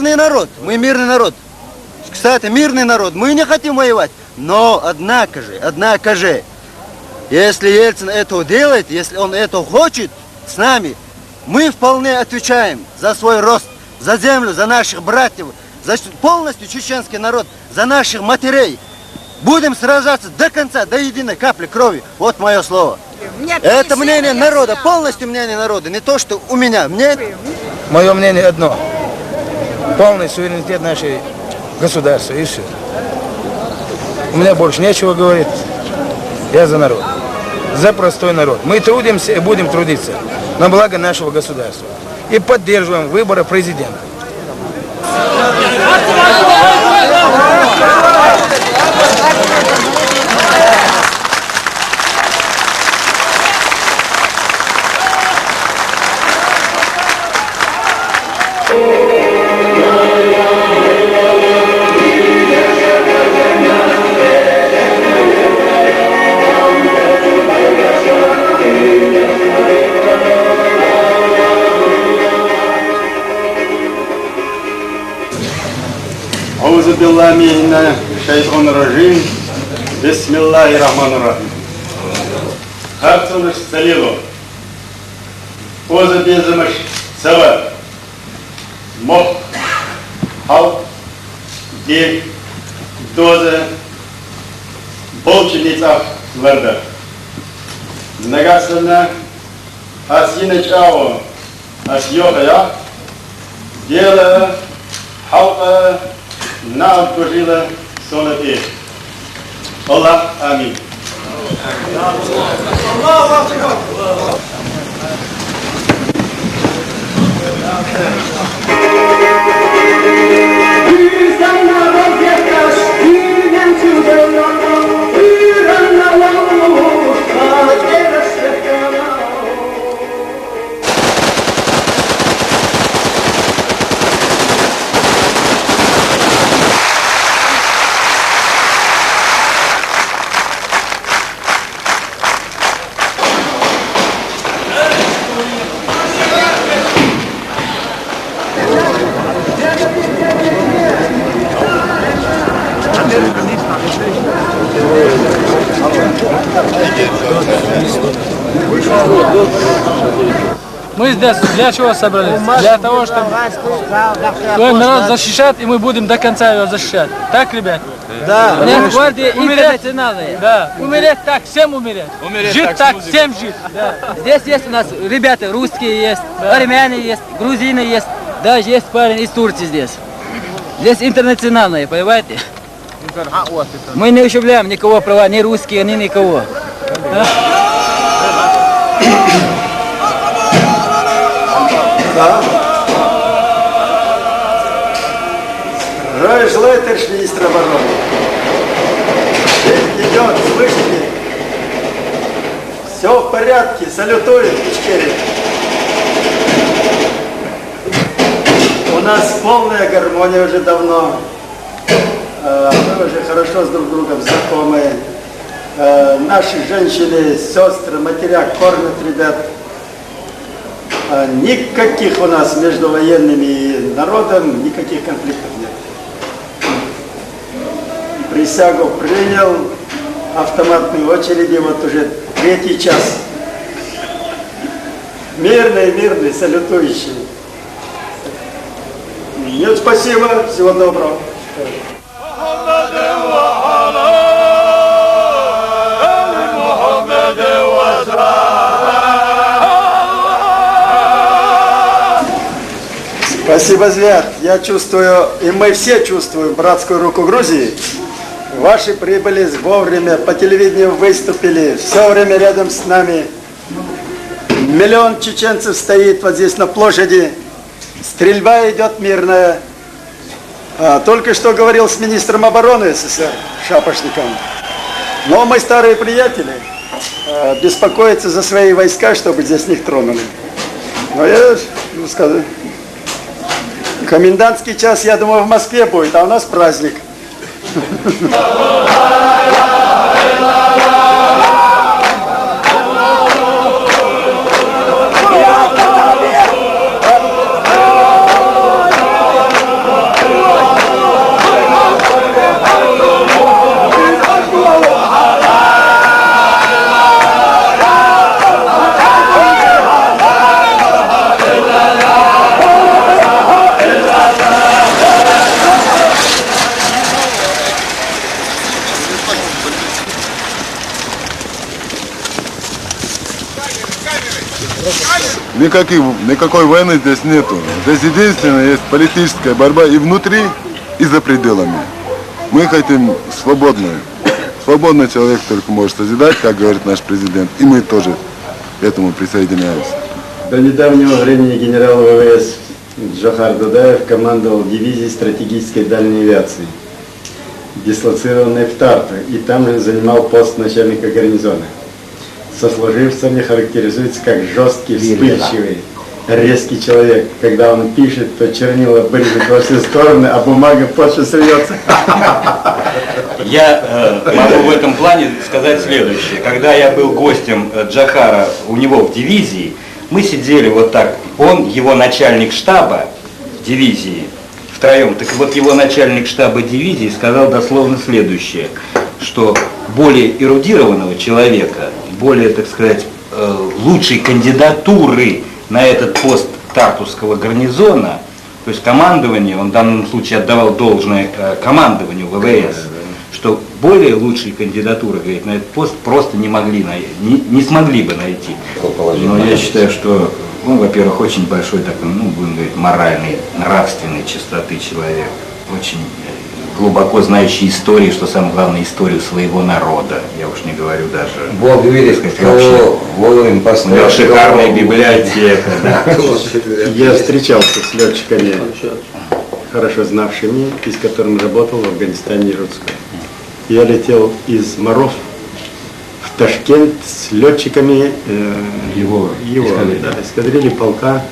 мирный народ. Мы мирный народ. Кстати, мирный народ. Мы не хотим воевать. Но, однако же, если Ельцин это делает, если он это хочет с нами, мы вполне отвечаем за свой рост, за землю, за наших братьев, за полностью чеченский народ, за наших матерей. Будем сражаться до конца, до единой капли крови. Вот мое слово. Это мнение народа, полностью мнение народа, не то, что у меня. Мое мнение одно. Полный суверенитет нашей государства, и все. У меня больше нечего говорить. Я за народ. За простой народ. Мы трудимся и будем трудиться на благо нашего государства. И поддерживаем выборы президента. أعوذ بالله من الشيطان الرجيم بسم الله الرحمن الرحيم. Хартунуш Салило, Поза Безамаш Сава, Мох, Хал, Ге, Доза, Болченицах, Ларда. Многословно Асина Чао, Асьохая, Дела, Халка, нам служила сонапе. Аллах, аминь. Мы здесь для чего собрались? Для того, чтобы свой народ защищать, и мы будем до конца его защищать. Так, ребят? Да. Гвардия интернациональная. Да. Умереть так, всем умереть. Жить так, всем жить. Да. Здесь есть у нас ребята русские есть, армяне есть, грузины есть, даже есть парень из Турции здесь. Здесь интернациональные, понимаете? Мы не ущемляем никого права, ни русские, ни никого. Да. Здравия желаю, товарищ министр обороны. Идет, слышите? Все в порядке, салютует Ичкерия. У нас полная гармония уже давно. Мы уже хорошо с друг другом знакомы. Наши женщины, сестры, матеря кормят ребят. Никаких у нас между военными и народом, никаких конфликтов нет. Присягу принял, автоматные очереди, вот уже 3-й час. Мирный, салютующий. Нет, спасибо, всего доброго. Спасибо, Звят. Я чувствую, и мы все чувствуем братскую руку Грузии. Ваши прибыли вовремя, по телевидению выступили, все время рядом с нами. 1 миллион чеченцев стоит вот здесь на площади. Стрельба идет мирная. Только что говорил с министром обороны СССР Шапошником. Но мы старые приятели. Беспокоятся за свои войска, чтобы здесь них тронули. Но я скажу, комендантский час, я думаю, в Москве будет, а у нас праздник. Никакой войны здесь нету. Здесь единственное есть политическая борьба и внутри, и за пределами. Мы хотим свободную. Свободный человек только может созидать, как говорит наш президент. И мы тоже к этому присоединяемся. До недавнего времени генерал ВВС Джохар Дудаев командовал дивизией стратегической дальней авиации, дислоцированной в Тарту, и там же занимал пост начальника гарнизона. Сослуживцами характеризуется как жесткий, вспыльчивый, резкий человек. Когда он пишет, то чернила брызжут во все стороны, а бумага позже срется. Я могу в этом плане сказать следующее. Когда я был гостем Джохара у него в дивизии, мы сидели вот так. Он, его начальник штаба дивизии, втроем. Так вот, его начальник штаба дивизии сказал дословно следующее, что более эрудированного человека, более, так сказать, лучшей кандидатуры на этот пост Тартусского гарнизона, то есть командование, он в данном случае отдавал должное командованию ВВС, что более лучшие кандидатуры, говорит, на этот пост просто не смогли бы найти. Но я считаю, что, ну, во-первых, очень большой такой, ну, будем говорить, моральной, нравственной чистоты человек, очень глубоко знающий историю, что самое главное, историю своего народа. Я уж не говорю даже. Бог видит, кого волен поставить. Шикарная библиотека. Да. Я встречался с летчиками, хорошо знавшими, и с которыми работал в Афганистане и Рудской. Я летел из Маров в Ташкент с летчиками его эскадрильи полка.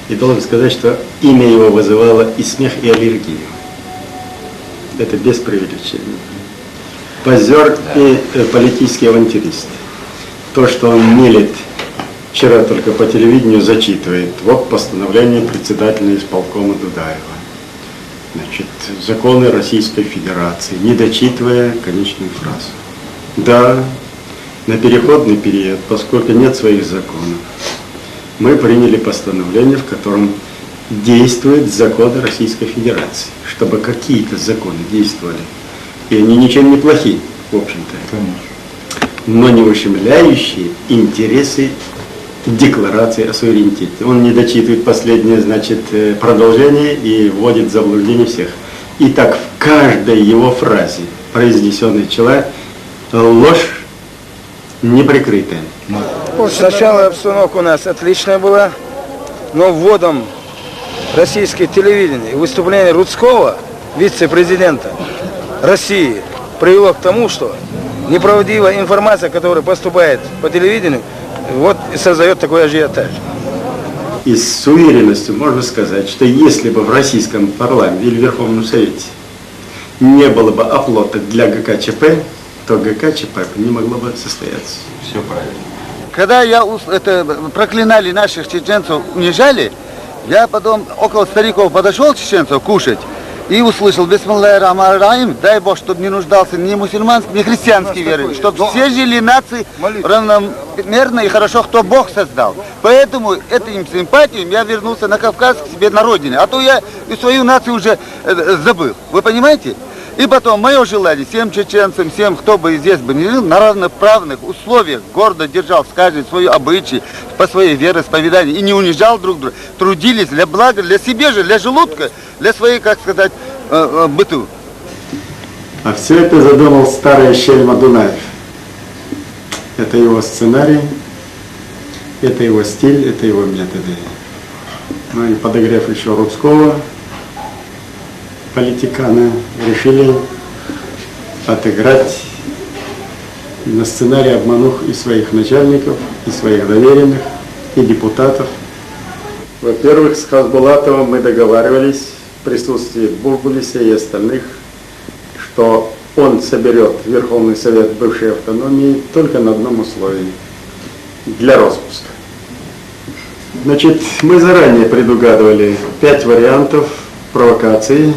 И должен сказать, что имя его вызывало и смех, и аллергию. Это без преувеличения. Позер и политический авантюрист. То, что он мелет, вчера только по телевидению зачитывает. Вот постановление председателя исполкома Дудаева. Значит, законы Российской Федерации, не дочитывая конечную фразу. Да, на переходный период, поскольку нет своих законов, мы приняли постановление, в котором действуют законы Российской Федерации, чтобы какие-то законы действовали. И они ничем не плохи, в общем-то. Но не ущемляющие интересы декларации о суверенитете. Он не дочитывает последнее, значит, продолжение и вводит в заблуждение всех. И так в каждой его фразе, произнесенной человек, ложь неприкрытая. Сначала обстановка у нас отличная была, но вводом российское телевидение и выступление Рудского, вице-президента России, привело к тому, что неправдивая информация, которая поступает по телевидению, вот и создает такой ажиотаж. И с уверенностью можно сказать, что если бы в российском парламенте или Верховном Совете не было бы оплота для ГКЧП, то ГКЧП не могло бы состояться. Все правильно. Когда проклинали наших чеченцев, унижали, я потом около стариков подошел чеченцев кушать и услышал: «Бисмиллахи рахмани рахим», дай Бог, чтобы не нуждался ни мусульманский, ни христианский веры, чтобы все жили нации равномерно и хорошо, кто Бог создал. Поэтому этим симпатиям я вернулся на Кавказ к себе на родине, а то я и свою нацию уже забыл. Вы понимаете? И потом, мое желание всем чеченцам, всем, кто бы здесь бы не жил, на равноправных условиях гордо держал каждый свой обычай, по своей вероисповеданию, и не унижал друг друга, трудились для блага, для себя же, для желудка, для своей, как сказать, быту. А все это задумал старый Щельма Дунаев. Это его сценарий, это его стиль, это его методы. Ну и подогрев еще Рудского, политиканы, решили отыграть на сценарий, обманув и своих начальников, и своих доверенных, и депутатов. Во-первых, с Хасбулатовым мы договаривались в присутствии Бурбулиса и остальных, что он соберет Верховный Совет бывшей автономии только на одном условии – для распуска. Значит, мы заранее предугадывали 5 вариантов провокаций,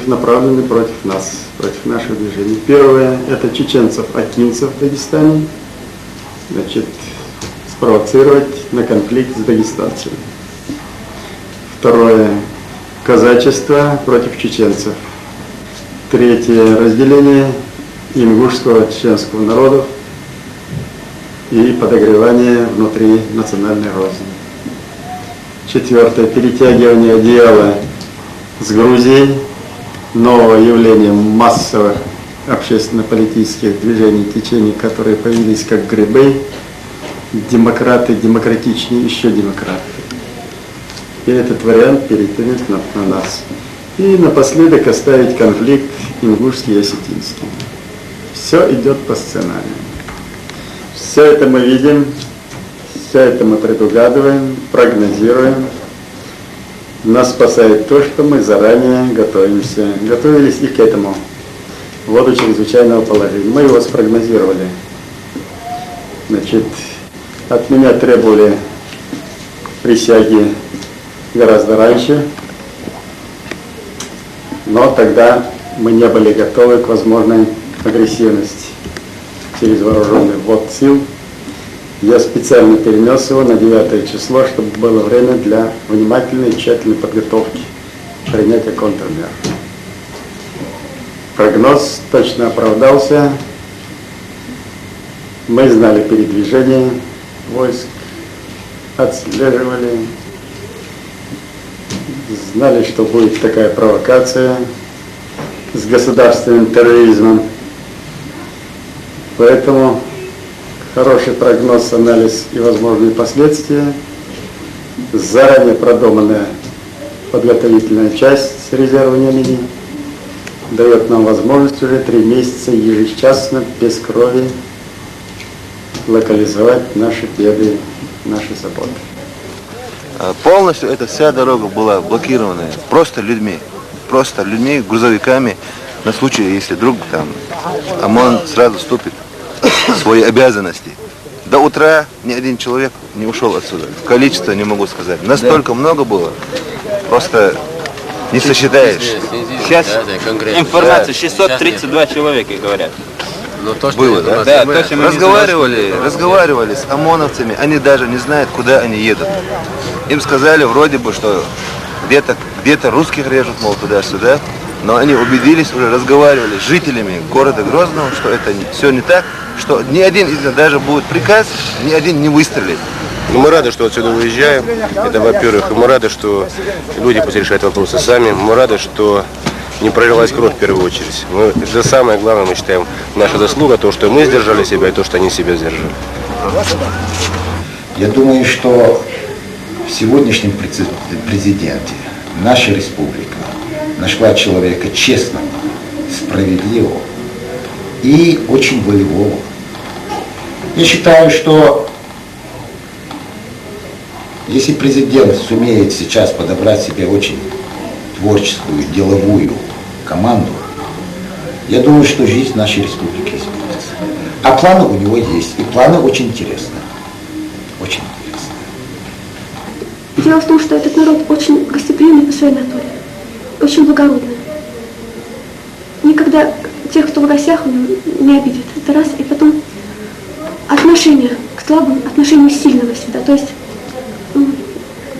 направленных против нас, против нашего движения. Первое – это чеченцев-акинцев в Дагестане, значит, спровоцировать на конфликт с дагестанцами. Второе – казачество против чеченцев. Третье – разделение ингушского, чеченского народов. и подогревание внутри национальной розни. Четвертое. Перетягивание одеяла с Грузией, нового явления массовых общественно-политических движений, течений, которые появились как грибы, демократы, демократичнее, еще демократы. И этот вариант перетянуть на нас. И напоследок оставить конфликт ингушский и осетинский. Все идет по сценарию. Все это мы видим, все это мы предугадываем, прогнозируем. Нас спасает то, что мы заранее готовимся. Готовились и к этому. Вводу чрезвычайного положения. Мы его спрогнозировали. Значит, от меня требовали присяги гораздо раньше, но тогда мы не были готовы к возможной агрессивности через вооруженный ввод сил. Я специально перенес его на 9 число, чтобы было время для внимательной и тщательной подготовки принятия контрмер. Прогноз точно оправдался. Мы знали передвижение войск, отслеживали, знали, что будет такая провокация с государственным терроризмом. Поэтому хороший прогноз, анализ и возможные последствия, заранее продуманная подготовительная часть с резервами дает нам возможность уже 3 месяца ежечасно, без крови, локализовать наши беды, наши заботы. Полностью эта вся дорога была блокированная просто людьми, грузовиками, на случай, если вдруг там ОМОН сразу вступит в свои обязанности. До утра ни один человек не ушел отсюда. Количество не могу сказать. Настолько много было, просто не сосчитаешь. Сейчас информация, 632 человека говорят. Было, да? Да, то, что мы разговаривали с ОМОНовцами, они даже не знают, куда они едут. Им сказали вроде бы, что где-то русских режут, мол, туда-сюда, но они убедились, уже разговаривали с жителями города Грозного, что это все не так, что ни один из них даже будет приказ, ни один не выстрелит. Мы рады, что отсюда уезжаем. Это, во-первых, мы рады, что люди пусть решают вопросы сами. Мы рады, что не пролилась кровь в первую очередь. Это самое главное, мы считаем, наша заслуга, то, что мы сдержали себя и то, что они себя сдержали. Я думаю, что в сегодняшнем президенте наша республика нашла человека честного, справедливого и очень волевого. Я считаю, что если президент сумеет сейчас подобрать себе очень творческую, деловую команду, я думаю, что жизнь нашей республики изменится. А планы у него есть, и планы очень интересные. Очень интересные. Дело в том, что этот народ очень гостеприимный по своей натуре, очень благородный. Никогда тех, кто в гостях, он не обидит. Это раз. И потом отношение к слабым, отношение сильного всегда. То есть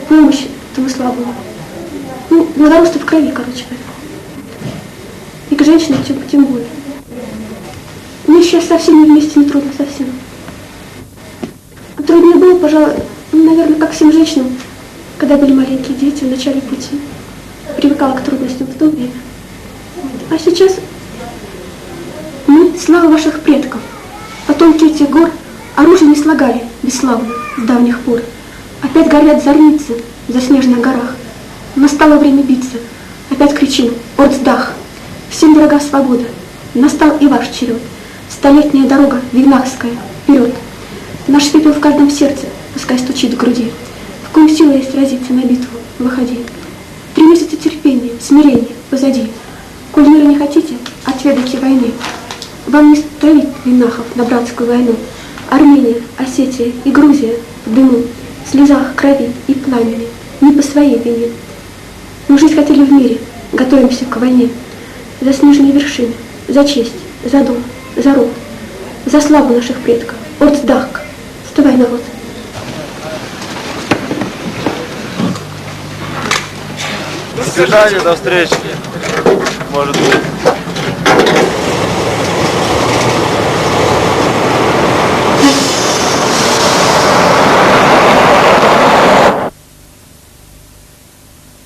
помощь этому слабому. Белорусство в крови, короче говоря. И к женщинам тем более. Мне сейчас совсем не вместе не трудно, совсем. Труднее было, пожалуй, наверное, как всем женщинам, когда были маленькие дети в начале пути. Привыкала к трудностям в то время. А сейчас мы, слава ваших предков, потомки этих гор, оружие не слагали бесславно с давних пор. Опять горят зорницы в заснеженных горах. Настало время биться. Опять кричим: «Орцдах!» Всем дорога свобода. Настал и ваш черед. Столетняя дорога вигнахская. Вперед! Наш пепел в каждом сердце, пускай стучит в груди. В ком сила есть сразиться на битву, выходи. 3 месяца терпения, смирения позади. Коль мира не хотите, отведайте войны. Вам не стравить винахов на братскую войну. Армения, Осетия и Грузия в дыму, в слезах, крови и пламени, не по своей вине. Мы жить хотели в мире, готовимся к войне. За снежные вершины, за честь, за дом, за род, за славу наших предков. Орцдах! Вставай, народ! До свидания, до встречи. Может быть.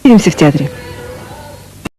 Увидимся в театре.